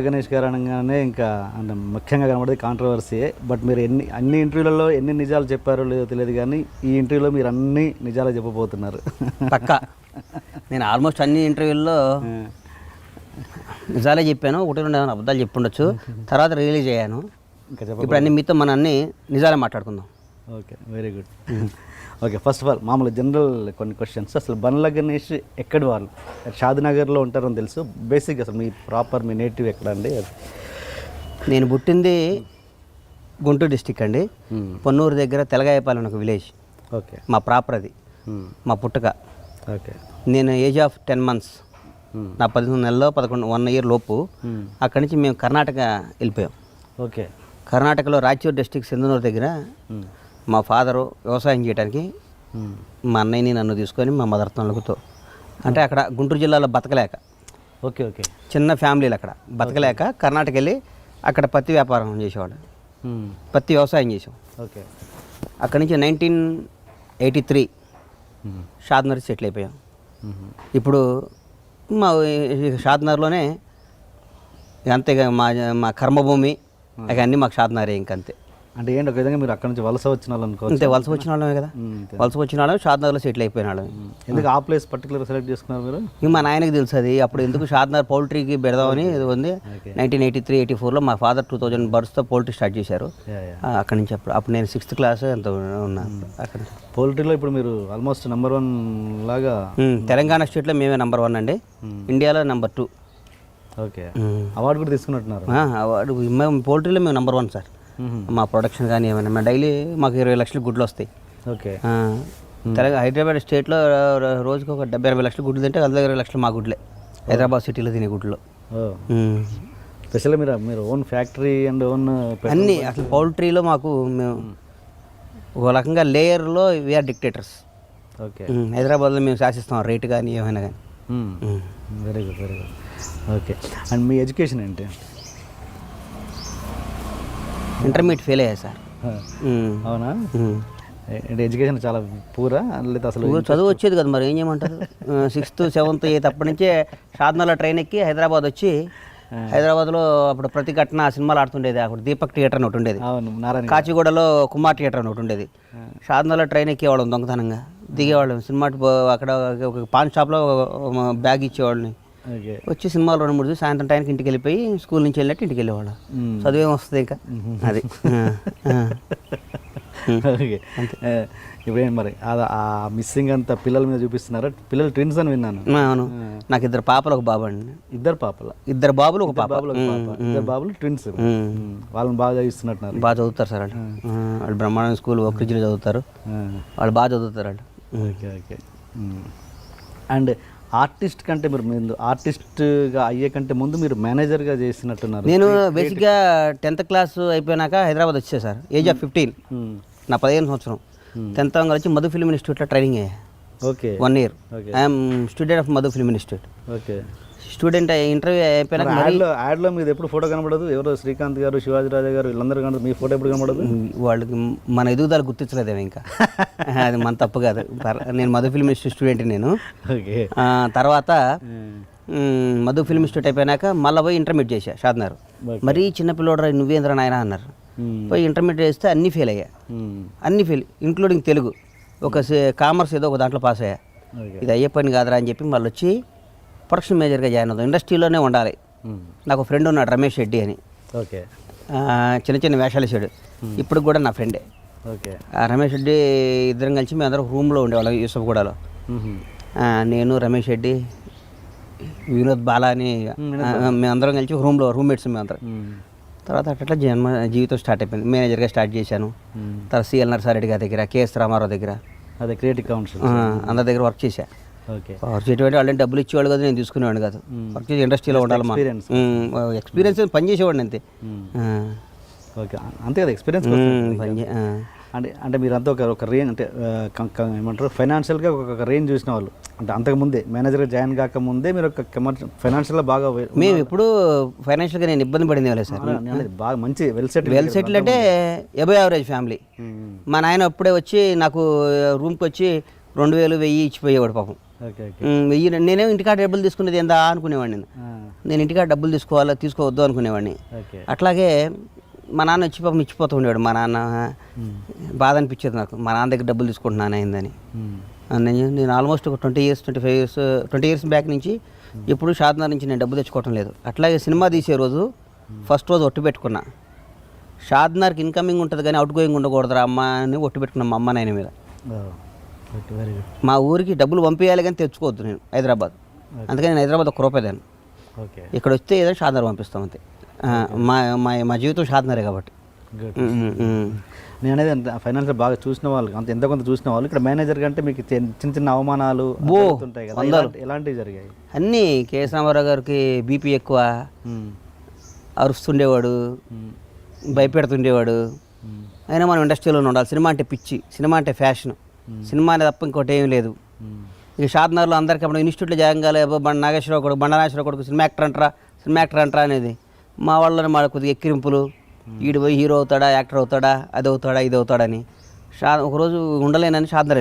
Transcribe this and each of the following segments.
గణేష్ గారు అనగానే ఇంకా అంటే ముఖ్యంగా కనబడేది కాంట్రవర్సీయే. బట్ మీరు అన్ని ఇంటర్వ్యూలలో ఎన్ని నిజాలు చెప్పారో లేదో తెలియదు, కానీ ఈ ఇంటర్వ్యూలో మీరు అన్ని నిజాలు చెప్పబోతున్నారు. పక్కా నేను ఆల్మోస్ట్ అన్ని ఇంటర్వ్యూల్లో నిజాలే చెప్పాను, ఒకటి రెండు అబద్ధాలు చెప్పుండొచ్చు, తర్వాత రిలీజ్ అయ్యాను. ఇంకా ఇప్పుడు అన్ని మీతో మన అన్ని నిజాలే మాట్లాడుకుందాం. Okay, very good. Okay, first of all మామూలు జనరల్ కొన్ని క్వశ్చన్స్. అసలు బండ్ల గణేష్ ఎక్కడి వాళ్ళు? షాద్నగర్లో ఉంటారని తెలుసు. బేసిక్ అసలు మీ ప్రాపర్ మీ నేటివ్ ఎక్కడ అండి? నేను పుట్టింది గుంటూరు డిస్టిక్ అండి, పొన్నూరు దగ్గర తెలగాయపాలెం ఒక విలేజ్. ఓకే, మా ప్రాపర్ అది మా పుట్టుక. ఓకే, నేను ఏజ్ ఆఫ్ 10 months, నా 11 నెలల్లో 1 year లోపు అక్కడి నుంచి మేము కర్ణాటక వెళ్ళిపోయాం. ఓకే, కర్ణాటకలో రాయచూరు డిస్టిక్ సింధనూరు దగ్గర మా ఫాదరు వ్యవసాయం చేయడానికి మా అన్నయ్యని నన్ను తీసుకొని మా మదర్ తొలగుతో, అంటే అక్కడ గుంటూరు జిల్లాలో బతకలేక, ఓకే, ఓకే, చిన్న ఫ్యామిలీలు అక్కడ బతకలేక కర్ణాటక వెళ్ళి అక్కడ పత్తి వ్యాపారం చేసేవాడు, పత్తి వ్యవసాయం చేసాం. ఓకే, అక్కడి నుంచి 1983 షాద్నగర్ సెటిల్ అయిపోయాం. ఇప్పుడు మా షాద్నగర్లోనే అంతేగా మా కర్మభూమి అన్నీ మాకు షాద్నగరే ఇంకంతే. అంటే ఏంటి ఒక విధంగా మీరు అక్కడ నుంచి వలస వచ్చిన వాళ్ళు అనుకోవచ్చు. అంతే, వలస వచ్చిన వాళ్ళమే కదా, వలస వచ్చిన వాళ్ళమే షాద్నగర్లో సెటిల్ అయిపోయిన వాళ్ళమే. ఎందుకు ఆ ప్లేస్ పర్టికులర్ సెలెక్ట్ చేసుకున్నారు మీరు? మా నాయనకి తెలుసు అది. అప్పుడు ఎందుకు షాద్నగర్ పౌల్ట్రీకి పెడదామని ఇది ఉంది. 1983-84లో మా ఫాదర్ 2000 బర్త్స్తో పౌల్ట్రీ స్టార్ట్ చేశారు. అక్కడి నుంచి అప్పుడు నేను 6th class ఎంత ఉన్నాను. అక్కడ పౌల్ట్రీలో ఇప్పుడు మీరు ఆల్మోస్ట్ నెంబర్ 1 లాగా. తెలంగాణ స్టేట్లో మేమే నెంబర్ 1 అండి, ఇండియాలో నెంబర్ 2. ఓకే, అవార్డు కూడా తీసుకున్నట్టున్నారు. అవార్డు మేము పౌల్ట్రీలో మేము నెంబర్ 1 సార్. మా ప్రొడక్షన్ కానీ ఏమైనా మేము డైలీ మాకు 20 లక్షల గుడ్లు వస్తాయి. ఓకే, హైదరాబాద్ స్టేట్లో రోజుకి ఒక 70-80 లక్షల గుడ్లు తింటే అందులో 20 లక్షలు మా గుడ్లే హైదరాబాద్ సిటీలో తినే గుడ్లు. స్పెషల్గా మీరు ఓన్ ఫ్యాక్టరీ అండ్ ఓన్ అన్నీ అసలు పౌల్ట్రీలో మాకు మేము ఒక రకంగా లేయర్లో వీఆర్ డిక్టేటర్స్. ఓకే, హైదరాబాద్లో మేము శాసిస్తాం రేటు కానీ ఏమైనా కానీ. Very good, very good. Okay, and me education ఏంటి? ఇంటర్మీడియట్ ఫెయిల్ అయ్యా సార్. అవునా? అంటే ఎడ్యుకేషన్ చాలా పూరా లేదా? అసలు చదువు వచ్చేది కదా, మరి ఏం చేయమంటారు. 6th, 7th, 8th అప్పటి నుంచే షాద్నగర్లో ట్రైన్ ఎక్కి హైదరాబాద్ వచ్చి, హైదరాబాద్లో అప్పుడు ప్రతిఘటన సినిమాలు ఆడుతుండేది. అప్పుడు దీపక్ థియేటర్ అని ఒకటి ఉండేది, కాచిగూడలో కుమార్ థియేటర్ అని ఒకటి ఉండేది. షాద్నగర్లో ట్రైన్ ఎక్కేవాళ్ళం దొంగతనంగా, దిగేవాళ్ళం సినిమా. అక్కడ ఒక పాన్ షాప్లో బ్యాగ్ ఇచ్చేవాళ్ళని, వచ్చి సినిమాలు 2-3 చూసి సాయంత్రం టైంకి ఇంటికి వెళ్ళిపోయి స్కూల్ నుంచి వెళ్ళినట్టు ఇంటికి వెళ్ళేవాళ్ళం. చదువేం వస్తుంది ఇంకా అది. ఓకే, ఇప్పుడేంటి మరి ఆ మిస్సింగ్ అంతా పిల్లల మీద చూపిస్తున్నారా? పిల్లలు ట్విన్స్ అని విన్నాను. అవును, నాకు 2 పాపలు 1 బాబు అండి. 2 పాపలు? 2 బాబులు 1 పాప. 2 బాబులు ట్విన్స్. వాళ్ళని బాగా చదివిస్తున్నట్టున్నారు. బాగా చదువుతారు సార్ వాళ్ళు. వాళ్ళు బ్రహ్మాండ స్కూల్ ఒక్కరిజిలో చదువుతారు, వాళ్ళు బాగా చదువుతారు వాళ్ళు. Okay, okay. అండ్ ఆర్టిస్ట్ కంటే మీరు ఆర్టిస్ట్గా అయ్యే కంటే ముందు మీరు మేనేజర్గా చేసినట్టున్నారు. నేను బేసిక్గా 10th class అయిపోయినాక హైదరాబాద్ వచ్చే సార్, ఏజ్ ఆఫ్ 15, నా 15 సంవత్సరం. 10th వచ్చి మధు ఫిల్మ్ ఇన్స్టిట్యూట్లో ట్రైనింగ్ అయ్యా. Okay, 1 year. I'm student of Madhu film institute. Okay, student interview అయిపోయినాక యాడ్లో మీద ఎప్పుడు ఫోటో కనబడదు? ఎవరో శ్రీకాంత్ గారు, శివాజీ రాజా గారు వీళ్ళందరూ కనబడదు, మీ ఫోటో ఎప్పుడు కనబడదు? వాళ్ళకి మన ఎదుగుదల గుర్తించలేదేమో ఇంకా. అది మన తప్పు కాదు. నేను మధు ఫిల్మ్ ఇన్స్టిట్యూట్ స్టూడెంట్ నేను. ఓకే, తర్వాత మధు ఫిల్మ్ ఇన్స్టిట్యూట్ అయిపోయినాక మళ్ళీ పోయి ఇంటర్మీడియట్ చేశా షాద్నగర్. మరీ చిన్నపిల్లోడరా నువ్వేంద్ర నాయన అన్నారు. పోయి ఇంటర్మీడియట్ చేస్తే అన్నీ ఫెయిల్ అయ్యా, అన్నీ ఫెయిల్, ఇంక్లూడింగ్ తెలుగు. ఒక కామర్స్ ఏదో ఒక దాంట్లో పాస్ అయ్యా. ఇది అయ్యే పని కాదురా అని చెప్పి మళ్ళీ వచ్చి ప్రొడక్షన్ మేనేజర్గా జాయిన్ అవుతాం. ఇండస్ట్రీలోనే ఉండాలి. నాకు ఫ్రెండ్ ఉన్నాడు రమేష్ రెడ్డి అని. ఓకే, చిన్న చిన్న వేషాలు వేసాడు, ఇప్పుడు కూడా నా ఫ్రెండే. ఓకే, రమేష్ రెడ్డి ఇద్దరం కలిసి మేము అందరం రూమ్లో ఉండేవాళ్ళం యూసఫ్గూడలో. నేను రమేష్ రెడ్డి, వినోద్ బాలా అని మేమందరం కలిసి రూమ్లో రూమ్మేట్స్ మేమందరం. తర్వాత అట్లా జీవితం స్టార్ట్ అయిపోయింది. మేనేజర్గా స్టార్ట్ చేశాను. తర్వాత సిఎల్ నర్సారెడ్డి గారి దగ్గర, కేఎస్ రామారావు దగ్గర, అదే క్రియేటివ్ కౌన్సిల్ అందరి దగ్గర వర్క్ చేశా. ఓకే, వర్క్ చేసేవాడు వాళ్ళని డబ్బులు ఇచ్చేవాడు కదా, నేను తీసుకునేవాడు కాదు. వర్క్ చేసి ఇండస్ట్రీలో ఉండాలి. ఎక్స్పీరియన్స్ పని చేసేవాడిని అంతే. ఓకే, అంతే కదా ఎక్స్పీరియన్స్. అంటే మీరంతా ఒక రేంజ్, అంటే ఏమంటారు, ఫైనాన్షియల్గా ఒక రేంజ్ చూసిన వాళ్ళు. అంటే అంతకుముందే మేనేజర్గా జాయిన్ కాకముందే మీరు ఒక ఫైనాన్షియల్గా బాగా. మేము ఎప్పుడు ఫైనాన్షియల్గా నేను ఇబ్బంది పడింది లేదు సార్. బాగా మంచి వెల్ సెటిల్ అంటే అబవ్ యావరేజ్ ఫ్యామిలీ. మా నాయన అప్పుడే వచ్చి నాకు రూమ్కి వచ్చి 2000 1000 ఇచ్చిపోయేవాడు పాపం. Okay okay. నేనేం ఇంటికాడ డబ్బులు తీసుకునేది ఏందా అనుకునేవాడిని. నేను ఇంటికాడ డబ్బులు తీసుకోవద్దు అనుకునేవాడిని. ఓకే. అట్లాగే మా నాన్న వచ్చి పాపం ఇచ్చిపోతూ ఉండేవాడు. మా నాన్న బాధ అనిపించేది నాకు, మా నాన్న దగ్గర డబ్బులు తీసుకుంటున్నాను అయిందని. నేను ఆల్మోస్ట్ ఒక 20 ఇయర్స్ బ్యాక్ నుంచి ఎప్పుడు షాద్నగర్ నుంచి నేను డబ్బు తెచ్చుకోవటం లేదు. అట్లాగే సినిమా తీసే రోజు ఫస్ట్ రోజు ఒట్టు పెట్టుకున్నా, షాద్నగర్కి ఇన్కమింగ్ ఉంటుంది కానీ అవుట్ గోయింగ్ ఉండకూడదురా అమ్మ అని ఒట్టు పెట్టుకున్నా మా అమ్మ నాయన మీద. Very good. మా ఊరికి డబ్బులు పంపించాలి కానీ తెచ్చుకోవద్దు నేను హైదరాబాద్. అందుకని నేను హైదరాబాద్ ఒక రూపాయి దాన్ని. ఓకే. ఇక్కడ వస్తే ఏదైనా షాద్నగర్ పంపిస్తాం అంతే. మా జీవితం షాద్నగరే కాబట్టి. గుడ్. నేను అనేది ఫైనాన్షియల్ బాగా చూసిన వాళ్ళు, అంత ఎంత కొంత చూసిన వాళ్ళు ఇక్కడ మేనేజర్ కంటే మీకు చిన్న చిన్న అవమానాలు ఉంటాయి కదా, ఎలాంటివి జరిగాయి? అన్నీ కేఎస్ రామారావు గారికి బీపీ ఎక్కువ, అరుస్తుండేవాడు, భయపెడుతుండేవాడు. అయినా మనం ఇండస్ట్రీలోనే ఉండాలి. సినిమా అంటే పిచ్చి, సినిమా అంటే ఫ్యాషన్, సినిమా అనేది తప్ప ఇంకోటి ఏం లేదు. ఇక షాద్నగర్లో అందరికీ అప్పుడు ఇన్స్టిట్యూట్లో జాయిన్ కాలే, నాగేశ్వరరావు కొడుకు, నాగేశ్వరరావు కొడుకు సినిమా యాక్టర్ అంటారా అనేది మా వాళ్ళని మా కొద్దిగా ఎక్కిరింపులు. ఈడు పోయి హీరో అవుతాడా, యాక్టర్ అవుతాడా, అది అవుతాడా, ఇది అవుతాడని. ఒకరోజు ఉండలేనని షాద్నగర్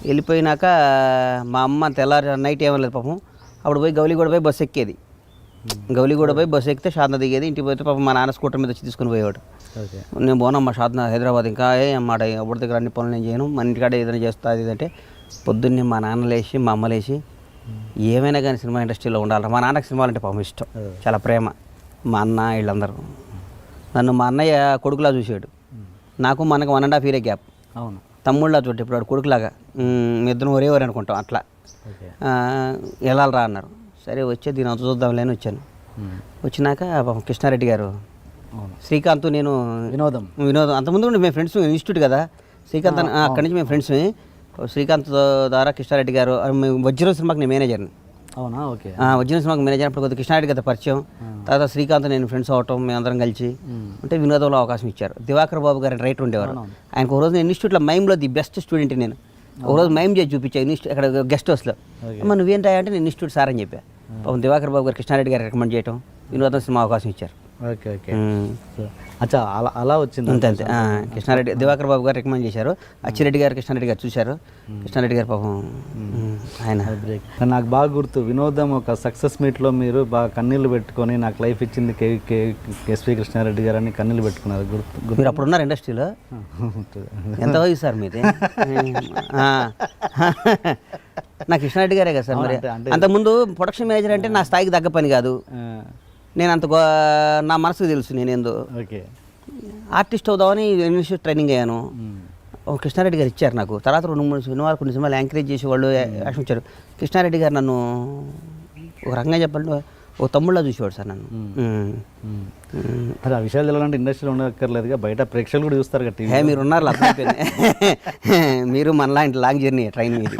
వెళ్ళిపోయినాక మా అమ్మ తెల్లారి నైట్ ఏమలేదు పాపం. అప్పుడు పోయి గౌలిగూడ పోయి బస్సు ఎక్కేది. గౌలిగూడ పోయి బస్సు ఎక్కితే షాద్నగర్ దిగేది. ఇంటికి పోతే పాపం మా నాన్న స్కూటర్ మీద వచ్చి తీసుకుని పోయేవాడు. నేను పోనమ్మా షాద్నగర్ హైదరాబాద్, ఇంకా అన్నమాట ఎవరి దగ్గర అన్ని పనులు నేను చేయను, మన ఇంటికాడ ఏదైనా చేస్తా అది అంటే. పొద్దున్నే మా నాన్న లేచి మా అమ్మ లేచి ఏమైనా కానీ సినిమా ఇండస్ట్రీలో ఉండాలి. మా నాన్నకి సినిమాలు అంటే పాపం ఇష్టం, చాలా ప్రేమ. మా అన్న వీళ్ళందరూ నన్ను మా అన్నయ్య కొడుకులా చూసాడు. నాకు మా అన్నకు 1.5 year గ్యాప్. అవును. తమ్ముళ్ళ చోటు ఇప్పుడు వాడు కొడుకులాగా, ఇద్దరం ఒరే అనుకుంటాం అట్లా. వెళ్ళాలరా అన్నారు. సరే వచ్చే దీని అంత చూద్దాంలే అని వచ్చాను. వచ్చినాక కృష్ణారెడ్డి గారు, శ్రీకాంత్, నేను వినోదం అంతకుముందు మేము ఫ్రెండ్స్, ఇన్స్టిట్యూట్ కదా శ్రీకాంత్, అక్కడి నుంచి మేము ఫ్రెండ్స్. శ్రీకాంత్ ద్వారా కృష్ణారెడ్డి గారు, వజ్రం సినిమాకి నేను మేనేజర్ని. అవునా? ఓకే. వజ్రం సినిమాకి మేనేజర్. అప్పుడు కొద్దిగా కృష్ణారెడ్డి గారి పరిచయం. తర్వాత శ్రీకాంత్ నేను ఫ్రెండ్స్ అవటం, మేమందరం కలిసి అంటే వినోదంలో అవకాశం ఇచ్చారు. దివాకర్ బాబు గారు రైటర్ ఉండేవారు. ఆయనకు ఒక రోజు నేను ఇన్స్టిట్యూట్లో మైమ్లో ది బెస్ట్ స్టూడెంట్ నేను. ఒకరోజు మైమ్ చేసి చూపించాను అక్కడ గెస్ట్ హౌస్లో. అమ్మ నువ్వేంటా అంటే నేను ఇన్స్టిట్యూట్ సార్ అని చెప్పా. పాపం దివాకర్ బాబు గారు కృష్ణారెడ్డి గారు రికమెండ్ చేయటం, వినోదం సినిమా అవకాశం ఇచ్చారు. Okay okay. అచ్చా, అలా వచ్చింది. అంతే అంతే. కృష్ణారెడ్డి, దివాకర్ బాబు గారు రికమెండ్ చేశారు. అచ్చిరెడ్డి గారు, కృష్ణారెడ్డి గారు చూశారు. కృష్ణారెడ్డి గారు పాపం ఆయన. నాకు బాగా గుర్తు, వినోదం ఒక సక్సెస్ మీట్లో మీరు బాగా కన్నీళ్ళు పెట్టుకొని నాకు లైఫ్ ఇచ్చింది ఎస్వి కృష్ణారెడ్డి గారు అని కన్నీళ్ళు పెట్టుకున్నారు. గుర్తు. మీరు అప్పుడు ఉన్నారు ఇండస్ట్రీలో? ఎంత వయసు సార్ మీది? నా కృష్ణారెడ్డి గారే కదా సార్. మరి అంతకుముందు ప్రొడక్షన్ మేనేజర్ అంటే నా స్థాయికి తగ్గ పని కాదు. నేను అంత నా మనసుకు తెలుసు నేనేందో. ఓకే. ఆర్టిస్ట్ అవుదామని ఇన్స్టిట్యూట్ ట్రైనింగ్ అయ్యాను. కృష్ణారెడ్డి గారు ఇచ్చారు నాకు. తర్వాత 2-3 సినిమాలు, కొన్ని సినిమాలు యాంకరేజ్ చేసి వాళ్ళు యాక్షన్ ఇచ్చారు. కృష్ణారెడ్డి గారు నన్ను ఒక రకంగా చెప్పాలంటే ఓ తమ్ముళ్ళ చూసేవాడు సార్ నన్ను. మరి ఆ విషయాలు తెలాలంటే ఇండస్ట్రీలో ఉండక్కర్లేదుగా, బయట ప్రేక్షకులు కూడా చూస్తారు కదా. మీరు ఉన్నారు అర్థమైపోయింది. మీరు మనలా లాంగ్ జర్నీ ట్రైన్ మీద.